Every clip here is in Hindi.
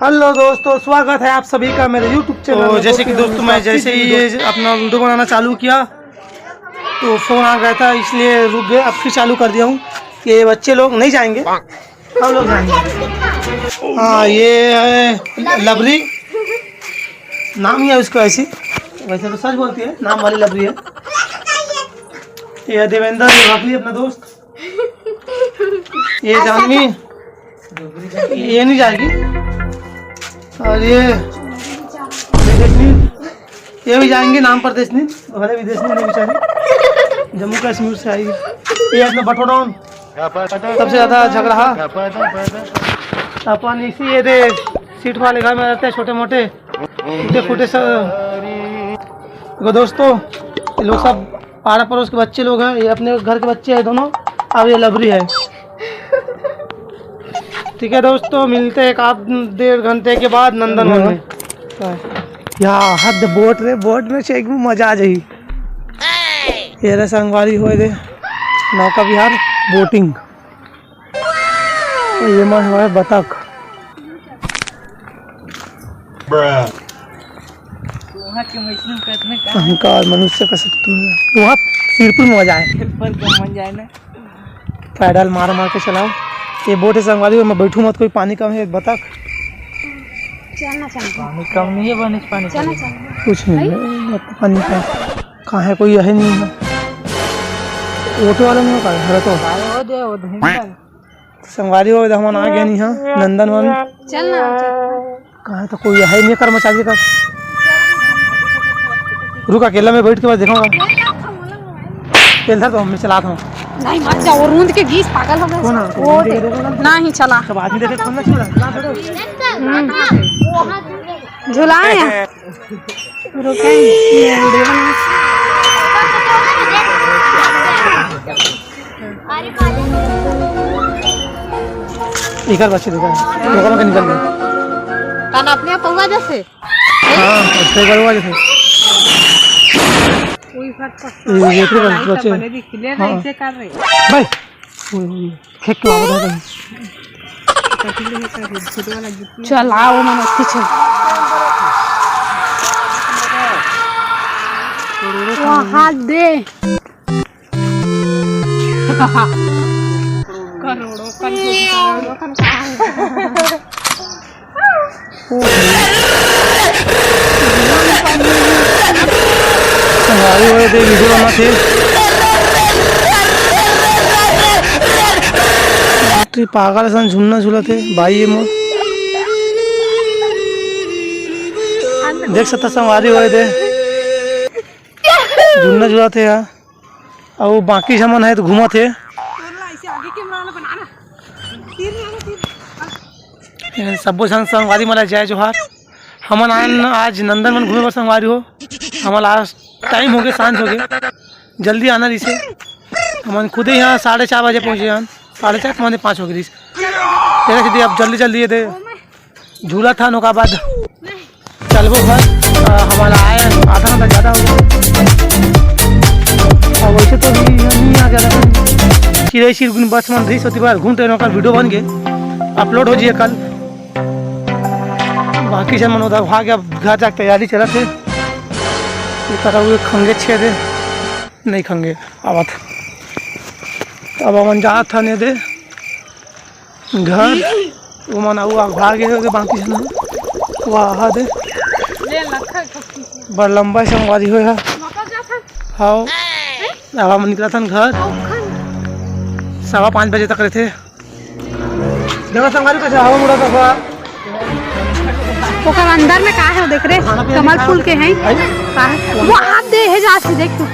हेलो दोस्तों, स्वागत है आप सभी का मेरे YouTube चैनल में। जैसे कि दोस्तों मैं जैसे ही ये अपना वीडियो बनाना चालू किया तो फ़ोन आ गया था, इसलिए रुक गए। अब फिर चालू कर दिया हूँ कि ये बच्चे लोग नहीं जाएंगे, हम लोग जाएंगे। हाँ, ये है लबरी, नाम ही है उसका ऐसी। वैसे तो सच बोलती है, नाम वाली लबरी है। ये देवेंद्र, ये भाभी अपना दोस्त। ये जानवी, ये नहीं जाएगी। और ये विदेशनी, ये भी जाएंगे नाम पर देशनी, भले विदेशनी नहीं बेचारी, जम्मू कश्मीर से आई। ये अपना बटोडाउन सबसे ज़्यादा झगड़ा अपन इसी ये दे सीट वाले घर में रहते हैं, छोटे मोटे टूटे फूटे सब। तो दोस्तों ये लोग सब पाड़ा पड़ोस के बच्चे लोग हैं, ये अपने घर के बच्चे हैं दोनों। अब ये लबरी है। ठीक है दोस्तों, मिलते हैं एक आध डेढ़ घंटे के बाद नंदनवन में। यहाँ हद बोट रे, बोट में से एक भी मजा आ जाएगी। ये रे संगवारी हो दे नौका विहार बोटिंग। ये मन हुआ है बतख। अहंकार मनुष्य का शत्रु है। वहाँ सिरपुर में मजा है, पैडल मार मार के चलाओ। ये बोट है संगवारी, मैं बैठूँ मत, कोई पानी कम है बतख। पानी कम नहीं है, बनिश पानी कुछ नहीं है, पानी का कहाँ है, कोई है नहीं है। ऑटो वाला नहीं होगा तो संगवारी हो हम आ गया नहीं। हाँ नंदनवन कहाँ है, तो कोई है नहीं कर्मचारी का। रुक, अकेला में बैठ के बाद देखूंगा। तेल था तो मैं चलाता हूँ। नहीं मत जाओ, रूंद के गीस पागल हो गए। नहीं चला, सब आदमी देखे कौन ना चला झुलाए रुके वीडियो बना। इधर बच्चे देखा लोगों में निकल गए कान अपने आप हुआ जैसे। हाँ अच्छे गलवा जैसे ये बच्चे ऐसे कर रहे भाई खेक के आवाज आ रही। चल आओ मन अच्छी चल हाथ दे। करोड़ों वीडियो बना थे पागल सन झूलना झूला थे भाई। ये मोर देख सकता संवारी हुए थे, झूलना झूला थे यार। और बाकी सामान है तो घूमा थे। सब संगवारी मला जय जोहार। हमन आज नंदनवन घूमे पर संगवारी हो। हमारा आज टाइम हो गया, सांझ हो गया, जल्दी आना रिसे। हम खुद ही यहाँ 4:30 बजे पहुँचे। यहाँ 4:30 मैंने 5 हो गई। देखा सीधी अब जल्दी जल्दी ये दे झूला था नौका बाद चलबो घर। हमारा आया आधा घंटा ज़्यादा हो गया। और वैसे तो भी नहीं आ ज़्यादा चिड़ै चिर बस मन रही सोती बार घूमते नौका वीडियो बन गए, अपलोड हो जाइए कल। बाकी से मन उधर भाग गया, घर जाकर तैयारी चला थे। ये तरह हुए खंगे छेदे नहीं खंगे आवत। अब अमन जा था ने दे घर वो मन भाग गए। बाकी से नहीं वह दे बड़ लंबा संगवारी हो। हाँ अब हम निकला था घर 5:15 बजे तक रहे थे। देखो संगवारी कैसे हवा मुड़ा था। ओकर अंदर में का है देख रे, कमल फूल के हैं का है वो हाथ दे है जा से देख तू।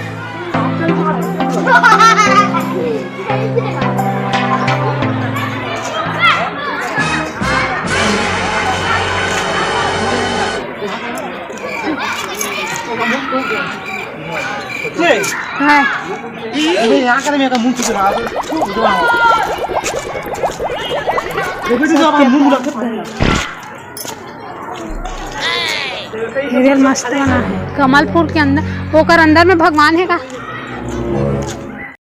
है ये यहाँ करे मेरा मुंह चुरा है। देखो जी आप मुंह रखे मस्त बना है। कमल फूल के अंदर, ओकर अंदर में भगवान है का।